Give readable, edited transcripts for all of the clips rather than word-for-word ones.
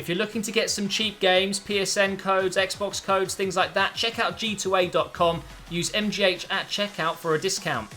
If you're looking to get some cheap games, PSN codes, Xbox codes, things like that, check out g2a.com. Use MGH at checkout for a discount.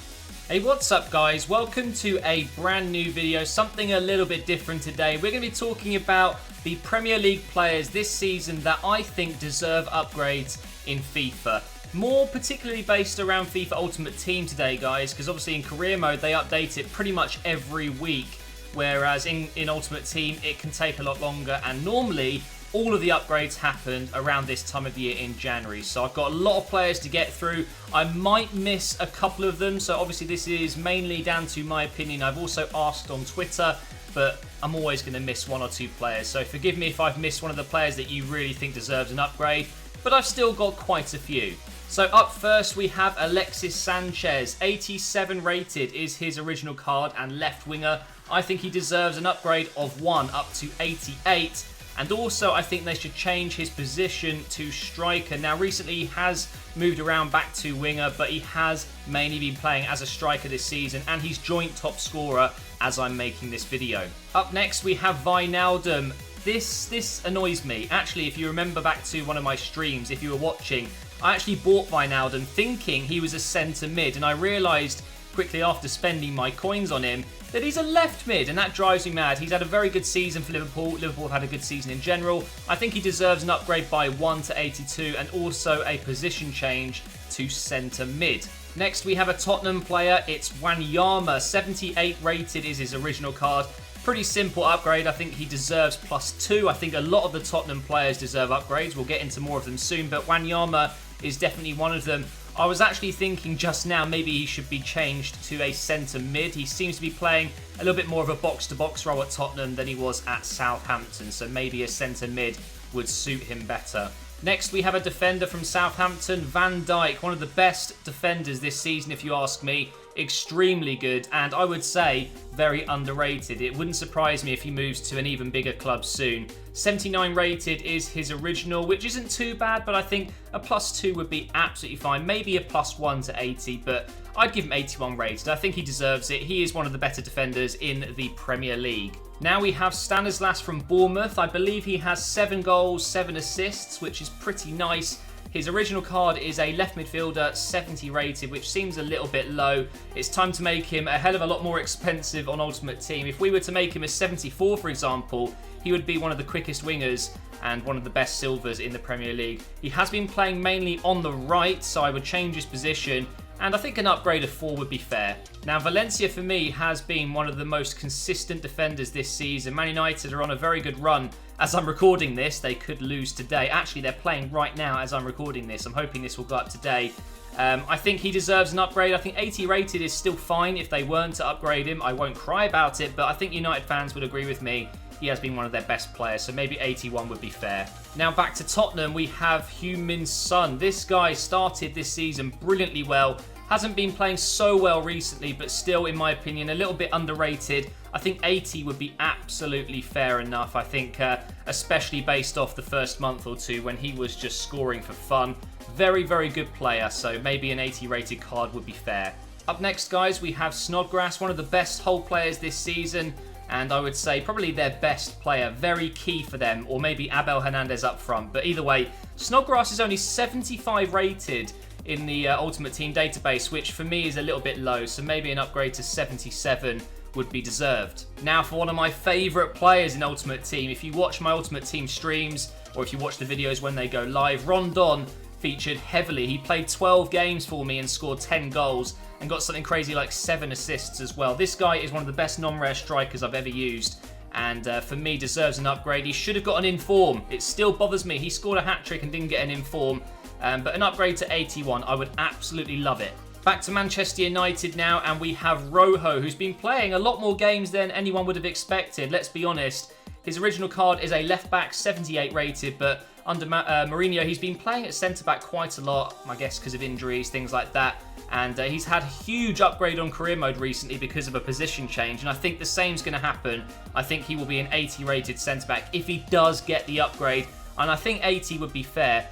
Hey, what's up guys? Welcome to a brand new video, something a little bit different today. We're going to be talking about the Premier League players this season that I think deserve upgrades in FIFA. More particularly based around FIFA Ultimate Team today, guys, because obviously in career mode they update it pretty much every week, whereas in Ultimate Team it can take a lot longer, and normally all of the upgrades happened around this time of year in January. So I've got a lot of players to get through. I might miss a couple of them, so obviously this is mainly down to my opinion. I've also asked on Twitter, but I'm always going to miss one or two players. So forgive me if I've missed one of the players that you really think deserves an upgrade, but I've still got quite a few. So up first we have Alexis Sanchez. 87 rated is his original card and left winger. I think he deserves an upgrade of 1 up to 88. And also I think they should change his position to striker. Now recently he has moved around back to winger, but he has mainly been playing as a striker this season, and he's joint top scorer as I'm making this video. Up next we have Wijnaldum. This annoys me. Actually, if you remember back to one of my streams, if you were watching, I actually bought Wijnaldum thinking he was a centre mid, and I realised quickly after spending my coins on him that he's a left mid, and that drives me mad. He's had a very good season for Liverpool. Liverpool have had a good season in general. I think he deserves an upgrade by 1 to 82 and also a position change to centre mid. Next we have a Tottenham player. It's Wanyama. 78 rated is his original card. Pretty simple upgrade. I think he deserves +2. I think a lot of the Tottenham players deserve upgrades. We'll get into more of them soon, but Wanyama is definitely one of them. I was actually thinking just now maybe he should be changed to a centre mid. He seems to be playing a little bit more of a box-to-box role at Tottenham than he was at Southampton, so maybe a centre mid would suit him better. Next we have a defender from Southampton, Van Dijk, one of the best defenders this season if you ask me. Extremely good, and I would say very underrated. It wouldn't surprise me if he moves to an even bigger club soon. 79 rated is his original, which isn't too bad, but I think a +2 would be absolutely fine. Maybe a +1 to 80, but I'd give him 81 rated. I think he deserves it. He is one of the better defenders in the Premier League. Now we have Snodgrass from Bournemouth. I believe he has 7 goals, 7 assists, which is pretty nice. His original card is a left midfielder, 70 rated, which seems a little bit low. It's time to make him a hell of a lot more expensive on Ultimate Team. If we were to make him a 74, for example, he would be one of the quickest wingers and one of the best silvers in the Premier League. He has been playing mainly on the right, so I would change his position, and I think an upgrade of 4 would be fair. Now, Valencia, for me, has been one of the most consistent defenders this season. Man United are on a very good run. As I'm recording this, they could lose today. Actually, they're playing right now as I'm recording this. I'm hoping this will go up today. I think he deserves an upgrade. I think 80 rated is still fine if they weren't to upgrade him. I won't cry about it, but I think United fans would agree with me. He has been one of their best players, so maybe 81 would be fair. Now back to Tottenham, we have Heung-min Son. This guy started this season brilliantly well. Hasn't been playing so well recently, but still, in my opinion, a little bit underrated. I think 80 would be absolutely fair enough. I think, especially based off the first month or two when he was just scoring for fun. Very, very good player, so maybe an 80 rated card would be fair. Up next, guys, we have Snodgrass, one of the best Hull players this season, and I would say probably their best player. Very key for them, or maybe Abel Hernandez up front. But either way, Snodgrass is only 75 rated in the Ultimate Team database, which for me is a little bit low, so maybe an upgrade to 77 would be deserved. Now for one of my favourite players in Ultimate Team. If you watch my Ultimate Team streams, or if you watch the videos when they go live, Rondon featured heavily. He played 12 games for me and scored 10 goals and got something crazy like 7 assists as well. This guy is one of the best non-rare strikers I've ever used, and for me deserves an upgrade. He should have got an inform. It still bothers me. He scored a hat-trick and didn't get an inform. But an upgrade to 81, I would absolutely love it. Back to Manchester United now, and we have Rojo, who's been playing a lot more games than anyone would have expected. Let's be honest. His original card is a left-back, 78 rated, but under Mourinho, he's been playing at centre-back quite a lot, I guess because of injuries, things like that. And he's had a huge upgrade on career mode recently because of a position change, and I think the same's going to happen. I think he will be an 80 rated centre-back if he does get the upgrade, and I think 80 would be fair.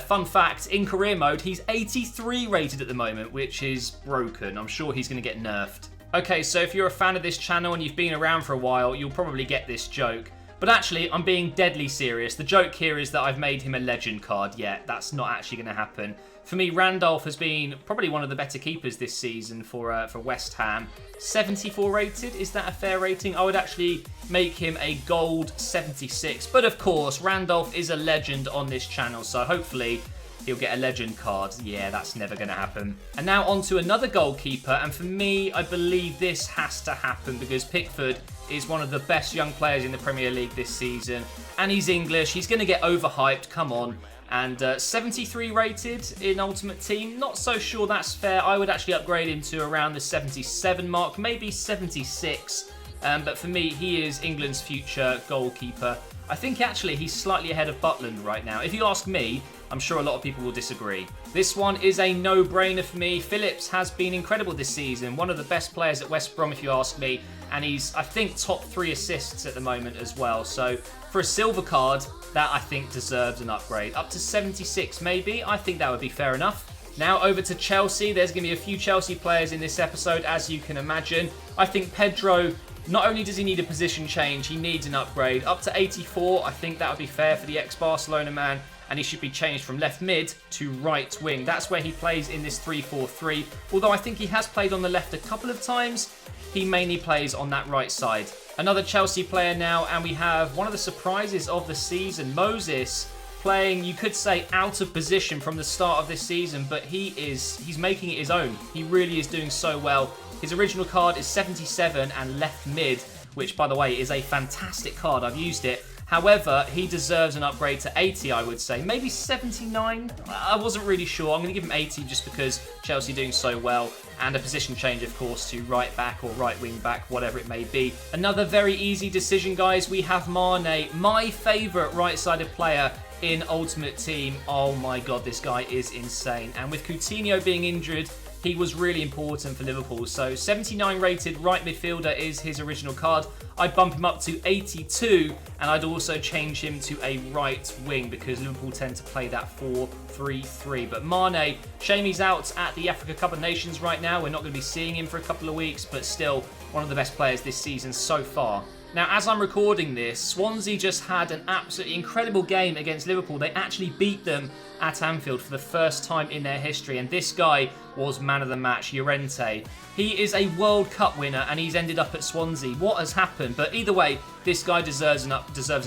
Fun fact, in career mode, he's 83 rated at the moment, which is broken. I'm sure he's going to get nerfed. Okay, so if you're a fan of this channel and you've been around for a while, you'll probably get this joke. But But actually, I'm being deadly serious. The joke here is that I've made him a legend card. Yeah, that's not actually going to happen. For me, Randolph has been probably one of the better keepers this season for West Ham. 74 rated, is that a fair rating? I would actually make him a gold 76. But of course, Randolph is a legend on this channel, so hopefully he'll get a legend card. Yeah, that's never going to happen. And now on to another goalkeeper, and for me, I believe this has to happen because Pickford is one of the best young players in the Premier League this season, and he's English. He's going to get overhyped, come on. And 73 rated in Ultimate Team, not so sure that's fair. I would actually upgrade him to around the 77 mark, maybe 76. But for me, he is England's future goalkeeper. I think actually he's slightly ahead of Butland right now. If you ask me, I'm sure a lot of people will disagree. This one is a no-brainer for me. Phillips has been incredible this season. One of the best players at West Brom, if you ask me. And he's, I think, top 3 assists at the moment as well. So for a silver card, that I think deserves an upgrade. Up to 76 maybe. I think that would be fair enough. Now over to Chelsea. There's going to be a few Chelsea players in this episode, as you can imagine. I think Pedro, not only does he need a position change, he needs an upgrade. Up to 84, I think that would be fair for the ex-Barcelona man. And he should be changed from left mid to right wing. That's where he plays in this 3-4-3. Although I think he has played on the left a couple of times, he mainly plays on that right side. Another Chelsea player now, and we have one of the surprises of the season, Moses, playing, you could say, out of position from the start of this season, but he's making it his own. He really is doing so well. His original card is 77 and left mid, which, by the way, is a fantastic card. I've used it. However, he deserves an upgrade to 80, I would say. Maybe 79? I wasn't really sure. I'm going to give him 80 just because Chelsea are doing so well. And a position change, of course, to right back or right wing back, whatever it may be. Another very easy decision, guys. We have Marnai, my favourite right-sided player in Ultimate Team. Oh my God, this guy is insane. And with Coutinho being injured, he was really important for Liverpool. So 79 rated right midfielder is his original card. I'd bump him up to 82, and I'd also change him to a right wing because Liverpool tend to play that 4-3-3. But Marnai, shame he's out at the Africa Cup of Nations right now. We're not going to be seeing him for a couple of weeks, but still one of the best players this season so far. Now, as I'm recording this, Swansea just had an absolutely incredible game against Liverpool. They actually beat them at Anfield for the first time in their history, and this guy was man of the match, Llorente. He is a World Cup winner, and he's ended up at Swansea. What has happened? But either way, this guy deserves an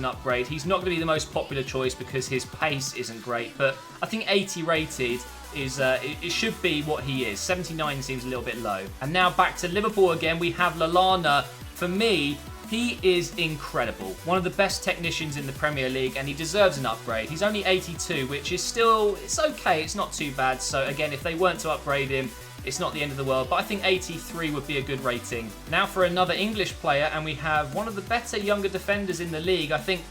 upgrade. He's not going to be the most popular choice because his pace isn't great, but I think 80 rated is it should be what he is. 79 seems a little bit low. And now back to Liverpool again. We have Lallana. For me, he is incredible. One of the best technicians in the Premier League, and he deserves an upgrade. He's only 82, which is still, it's okay. It's not too bad. So again, if they weren't to upgrade him, it's not the end of the world, but I think 83 would be a good rating. Now for another English player, and we have one of the better younger defenders in the league. I think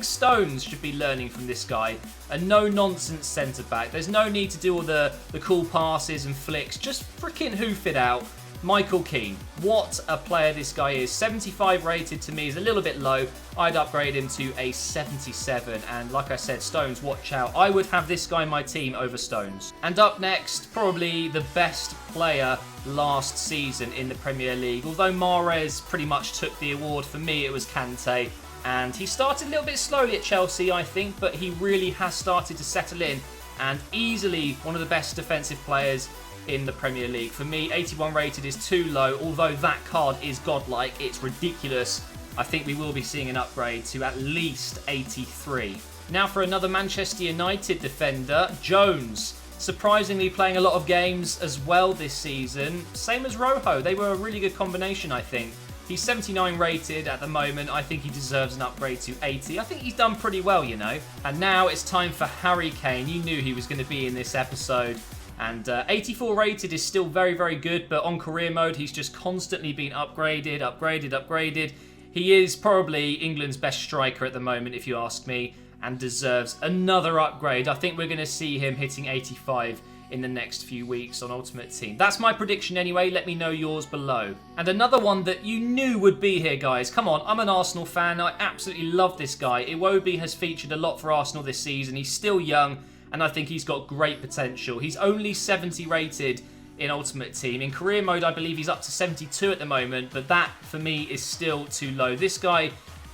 Stones should be learning from this guy. A no-nonsense centre-back. There's no need to do all the cool passes and flicks. Just freaking hoof it out. Michael Keane. What a player this guy is. 75 rated to me is a little bit low. I'd upgrade him to a 77. And like I said, Stones, watch out. I would have this guy in my team over Stones. And up next, probably the best player last season in the Premier League. Although Mahrez pretty much took the award, for me it was Kante. And he started a little bit slowly at Chelsea, I think, but he really has started to settle in. And easily one of the best defensive players in the Premier League. For me, 81 rated is too low, although that card is godlike. It's ridiculous. I think we will be seeing an upgrade to at least 83. Now for another Manchester United defender, Jones. Surprisingly playing a lot of games as well this season. Same as Rojo. They were a really good combination, I think. He's 79 rated at the moment. I think he deserves an upgrade to 80. I think he's done pretty well, you know. And now it's time for Harry Kane. You knew he was going to be in this episode. And 84 rated is still very, very good, but on career mode, he's just constantly been upgraded. He is probably England's best striker at the moment, if you ask me, and deserves another upgrade. I think we're going to see him hitting 85 in the next few weeks on Ultimate Team. That's my prediction anyway. Let me know yours below. And another one that you knew would be here, guys. Come on, I'm an Arsenal fan. I absolutely love this guy. Iwobi has featured a lot for Arsenal this season. He's still young, and I think he's got great potential. He's only 70 rated in Ultimate Team. In career mode, I believe he's up to 72 at the moment, but that, for me, is still too low. This guy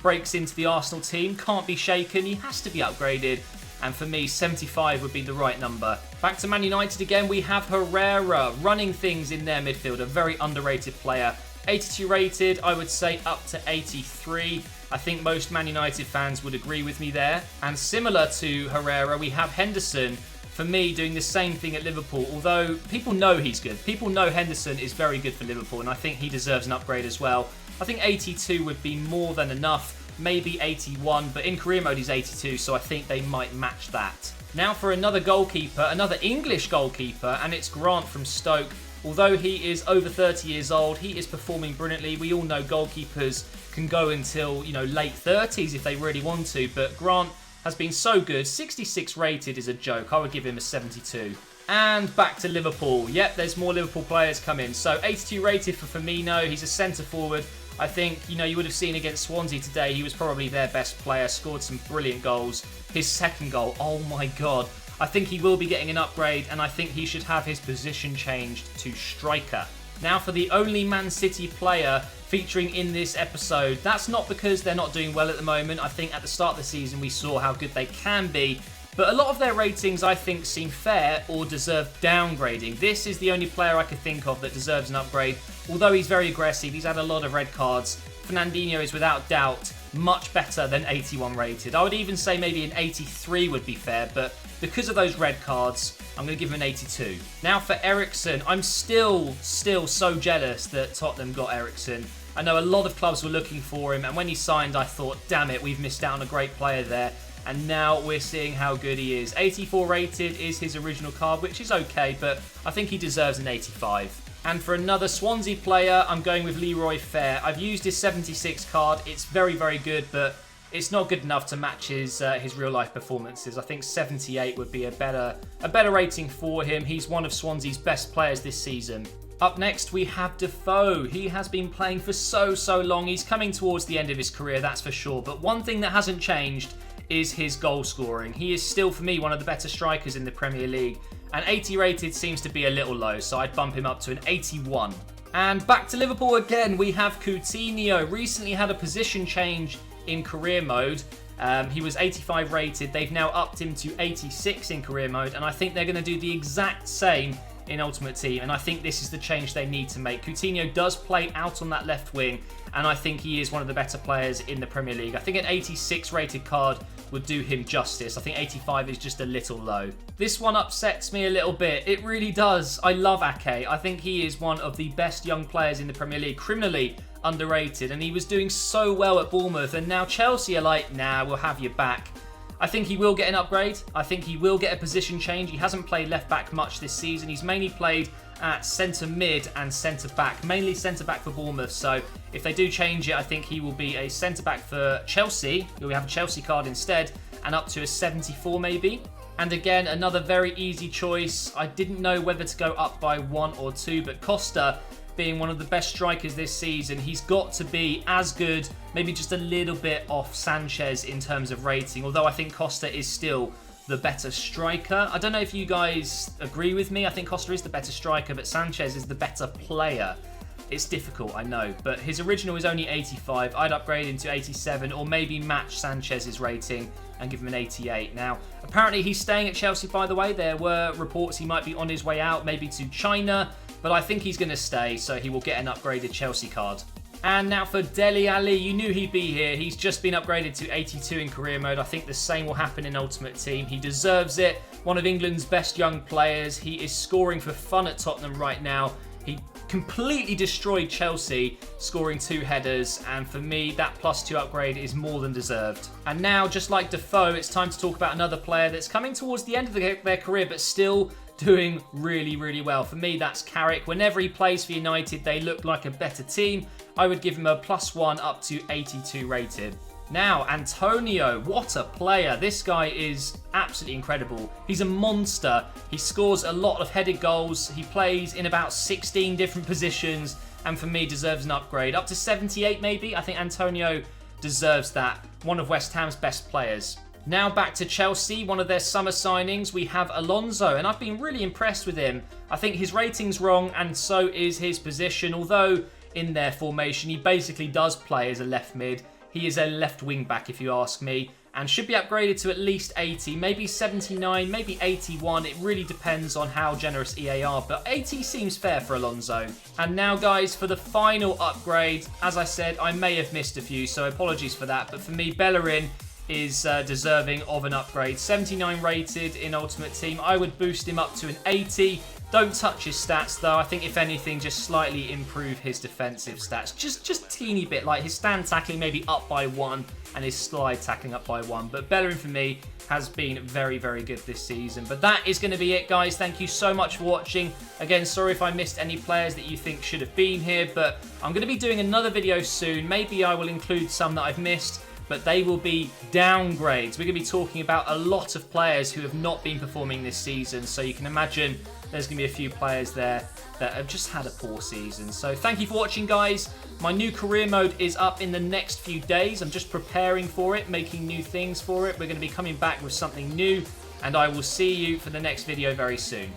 breaks into the Arsenal team, can't be shaken, he has to be upgraded. And for me, 75 would be the right number. Back to Man United again, we have Herrera running things in their midfield, a very underrated player. 82 rated, I would say up to 83. I think most Man United fans would agree with me there. And similar to Herrera, we have Henderson, for me, doing the same thing at Liverpool. Although people know he's good. People know Henderson is very good for Liverpool, and I think he deserves an upgrade as well. I think 82 would be more than enough. Maybe 81, but in career mode he's 82, so I think they might match that. Now for another goalkeeper, another English goalkeeper, and it's Grant from Stoke. Although he is over 30 years old, he is performing brilliantly. We all know goalkeepers can go until, late 30s if they really want to, but Grant has been so good. 66 rated is a joke. I would give him a 72. And back to Liverpool. Yep, there's more Liverpool players come in. So 82 rated for Firmino. He's a centre forward. I think, you would have seen against Swansea today, he was probably their best player, scored some brilliant goals. His second goal, oh my God. I think he will be getting an upgrade, and I think he should have his position changed to striker. Now for the only Man City player featuring in this episode, that's not because they're not doing well at the moment. I think at the start of the season we saw how good they can be, but a lot of their ratings I think seem fair or deserve downgrading. This is the only player I could think of that deserves an upgrade. Although he's very aggressive, he's had a lot of red cards. Fernandinho is without doubt much better than 81 rated. I would even say maybe an 83 would be fair, but because of those red cards, I'm going to give him an 82. Now for Erickson, I'm still so jealous that Tottenham got Erickson. I know a lot of clubs were looking for him, and when he signed, I thought, damn it, we've missed out on a great player there. And now we're seeing how good he is. 84 rated is his original card, which is okay, but I think he deserves an 85. And for another Swansea player, I'm going with Leroy Fair. I've used his 76 card. It's very, very good, but it's not good enough to match his real-life performances. I think 78 would be a better rating for him. He's one of Swansea's best players this season. Up next, we have Defoe. He has been playing for so long. He's coming towards the end of his career, that's for sure. But one thing that hasn't changed is his goal scoring. He is still, for me, one of the better strikers in the Premier League. And 80 rated seems to be a little low, so I'd bump him up to an 81. And back to Liverpool again, we have Coutinho. Recently had a position change in career mode. He was 85 rated. They've now upped him to 86 in career mode, and I think they're going to do the exact same in Ultimate Team, and I think this is the change they need to make. Coutinho does play out on that left wing, and I think he is one of the better players in the Premier League. I think an 86 rated card would do him justice. I think 85 is just a little low. This one upsets me a little bit. It really does. I love Ake. I think he is one of the best young players in the Premier League, criminally underrated, and he was doing so well at Bournemouth, and now Chelsea are like, nah, we'll have you back. I think he will get an upgrade. I think he will get a position change. He hasn't played left back much this season. He's mainly played at centre mid and centre back, mainly centre back for Bournemouth. So if they do change it, I think he will be a centre back for Chelsea. We'll have a Chelsea card instead, and up to a 74 maybe. And again, another very easy choice. I didn't know whether to go up by 1 or 2, but Costa, being one of the best strikers this season, he's got to be as good, maybe just a little bit off Sanchez in terms of rating, although I think Costa is still the better striker. I don't know if you guys agree with me. I think Costa is the better striker, but Sanchez is the better player. It's difficult, I know, but his original is only 85. I'd upgrade him to 87, or maybe match Sanchez's rating and give him an 88. Now, apparently he's staying at Chelsea, by the way. There were reports he might be on his way out, maybe to China, but I think he's going to stay, so he will get an upgraded Chelsea card. And now for Dele Alli, you knew he'd be here. He's just been upgraded to 82 in career mode. I think the same will happen in Ultimate Team. He deserves it. One of England's best young players. He is scoring for fun at Tottenham right now. He completely destroyed Chelsea, scoring 2 headers, and for me, that +2 upgrade is more than deserved. And now, just like Defoe, it's time to talk about another player that's coming towards the end of their career, but still doing really well. For me, that's Carrick. Whenever he plays for United, they look like a better team. I would give him a +1 up to 82 rated. Now, Antonio, what a player. This guy is absolutely incredible. He's a monster. He scores a lot of headed goals. He plays in about 16 different positions, and for me, deserves an upgrade. Up to 78 maybe. I think Antonio deserves that. One of West Ham's best players. Now back to Chelsea, one of their summer signings, we have Alonso, and I've been really impressed with him. I think his rating's wrong, and so is his position, although in their formation, he basically does play as a left mid. He is a left wing back, if you ask me, and should be upgraded to at least 80, maybe 79, maybe 81. It really depends on how generous EA are, but 80 seems fair for Alonso. And now, guys, for the final upgrade. As I said, I may have missed a few, so apologies for that, but for me, Bellerin is deserving of an upgrade. 79 rated in Ultimate Team. I would boost him up to an 80. Don't touch his stats, though. I think, if anything, just slightly improve his defensive stats. Just teeny bit, like his stand tackling maybe up by 1 and his slide tackling up by 1. But Bellerin, for me, has been very, very good this season. But that is going to be it, guys. Thank you so much for watching. Again, sorry if I missed any players that you think should have been here, but I'm going to be doing another video soon. Maybe I will include some that I've missed, but they will be downgrades. We're going to be talking about a lot of players who have not been performing this season, so you can imagine there's going to be a few players there that have just had a poor season. So thank you for watching, guys. My new career mode is up in the next few days. I'm just preparing for it, making new things for it. We're going to be coming back with something new, and I will see you for the next video very soon.